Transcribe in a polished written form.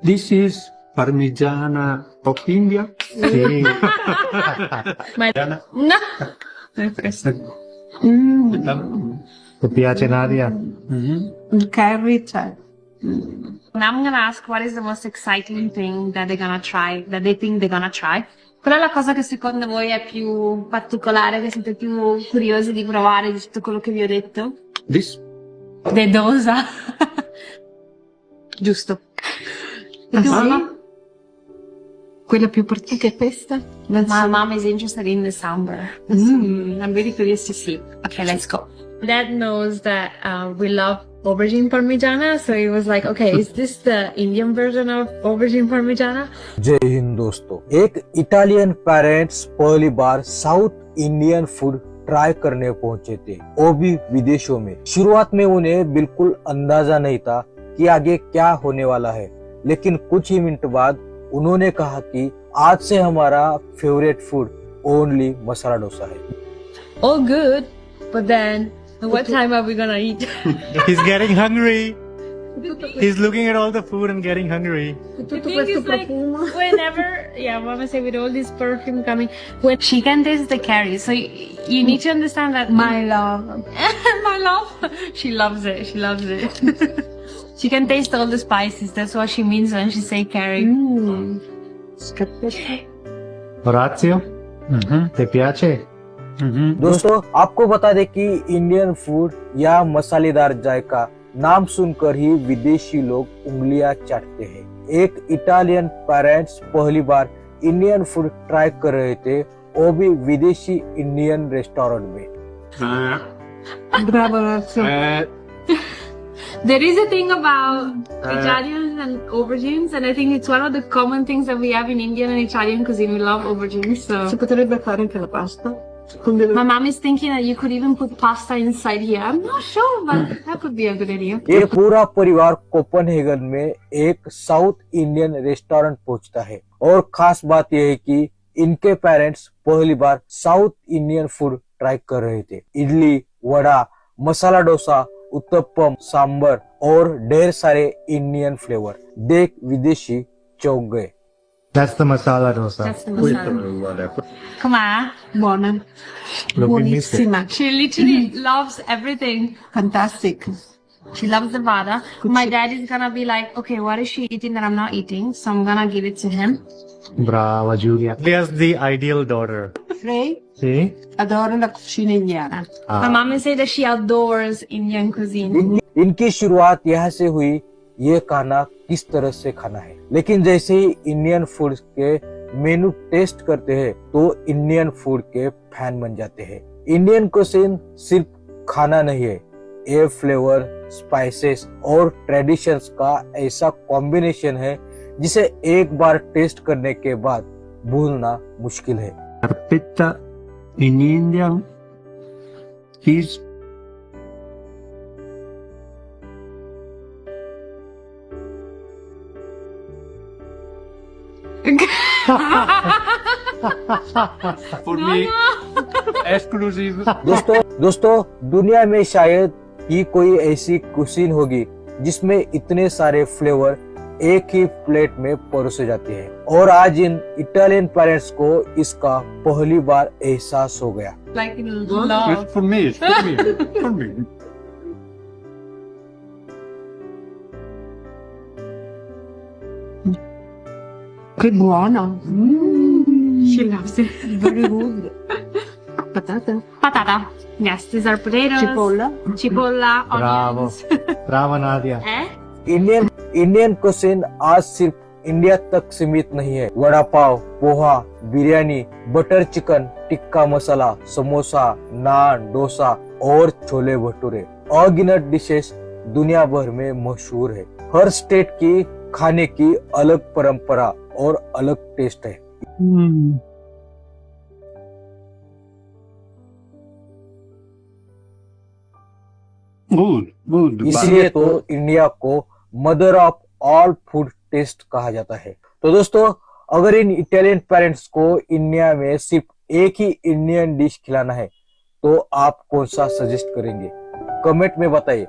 This is Parmigiana of India. Sì. Ma no. Ti piace Nadia? Curry c'è. Now I'm gonna ask what is the most exciting thing that they're gonna try, that they think they're gonna try. Qual è la cosa che secondo voi è più particolare, che siete più curiosi di provare di tutto quello che vi ho detto? This. De dosa. Giusto. E tu, mamma? Quella più particolare è questa? My mom is interested in the sambar. I'm really curious to see. Okay, let's go. Dad knows that we love aubergine parmigiana, so he was like, okay, is this the Indian version of aubergine parmigiana? जय हिंद दोस्तों। एक Italian parents पहली बार south Indian food try करने पहुंचे थे, वो भी विदेशों में। शुरुआत में उन्हें बिल्कुल अंदाजा नहीं था कि आगे क्या होने वाला है, लेकिन कुछ ही मिनट बाद उन्होंने कहा कि आज से हमारा favourite food only masala dosa है। All good, but then what time are we gonna eat? He's getting hungry. He's looking at all the food and getting hungry. The thing is, like, whenever, yeah, Mama say with all this perfume coming, when she can taste the curry, so you need to understand that My love. my love, she loves it. She loves it. She can taste all the spices. That's what she means when she say curry. Orazio? Ti piace? दोस्तों आपको बता दें कि Indian food या मसालेदार जायका नाम सुनकर ही विदेशी लोग उंगलियां चाटते हैं। एक इटालियन पेरेंट्स पहली बार इंडियन फूड ट्राई कर रहे थे, वो भी विदेशी इंडियन रेस्टोरेंट में। Bravo Orazio. There is a thing about Italians and aubergines, and I think it's one of the common things that we have in Indian and Italian cuisine. We love aubergines. Si So potrebbe fare anche la pasta. Con delle- my mom is thinking that you could even put pasta inside here. I'm not sure, but that could be a good idea. ये पूरा परिवार Copenhagen में एक south Indian restaurant पहुंचता है, और खास बात यह है कि इनके पेरेंट्स पहली बार साउथ इंडियन फूड ट्राई कर रहे थे। इडली, वड़ा, मसाला डोसा, उत्तपम, सांबर और ढेर सारे इंडियन फ्लेवर देख विदेशी चौंक गए। That's the masala dosa. That's the masala. Come on. Buona. Look, we missed it. Buonissima. She literally loves everything. Fantastic. She loves the vada. My dad is gonna be like, okay, what is she eating that I'm not eating? So I'm gonna give it to him. Brava Giulia. Julia's the ideal daughter. Frey See? adora la cucina indiana. My mom will say that she adores Indian cuisine. इनकी शुरुआत यहाँ से हुई, ये खाना किस तरह से खाना है। लेकिन जैसे ही इंडियन फूड के मेनू टेस्ट करते हैं तो इंडियन फूड के फैन बन जाते हैं। इंडियन कुजीन सिर्फ खाना नहीं है, ये फ्लेवर, स्पाइसेस और ट्रेडिशंस का ऐसा कॉम्बिनेशन है जिसे एक बार टेस्ट करने के बाद भूलना मुश्किल है। Carpetta in India is for me exclusive. दोस्तों दुनिया में शायद ही कोई ऐसी कुजीन होगी जिसमें इतने सारे फ्लेवर एक ही प्लेट में परोसे जाते हैं, और आज इन इटालियन पेरेंट्स को इसका पहली बार एहसास हो गया। Like in It's love. for me. It's for me. For me. Che buono. She loves it. Very good. Patata. Patata. Yes, these are potatoes. Cipolla. Cipolla, Bravo. onions. Brava Nadia. Eh? Indian cuisine आज सिर्फ India तक सीमित नहीं है। Vada pav, poha, biryani, butter chicken, tikka masala, samosa, नान, डोसा और छोले भटूरे अनगिनत dishes दुनिया भर में मशहूर है। हर स्टेट की खाने की अलग परंपरा और अलग टेस्ट है। Good. इसलिए तो इंडिया को mother of all food taste कहा जाता है। तो दोस्तों अगर इन इटालियन पेरेंट्स को इंडिया में सिर्फ एक ही इंडियन डिश खिलाना है तो आप कौन सा सजेस्ट करेंगे? कमेंट में बताइए।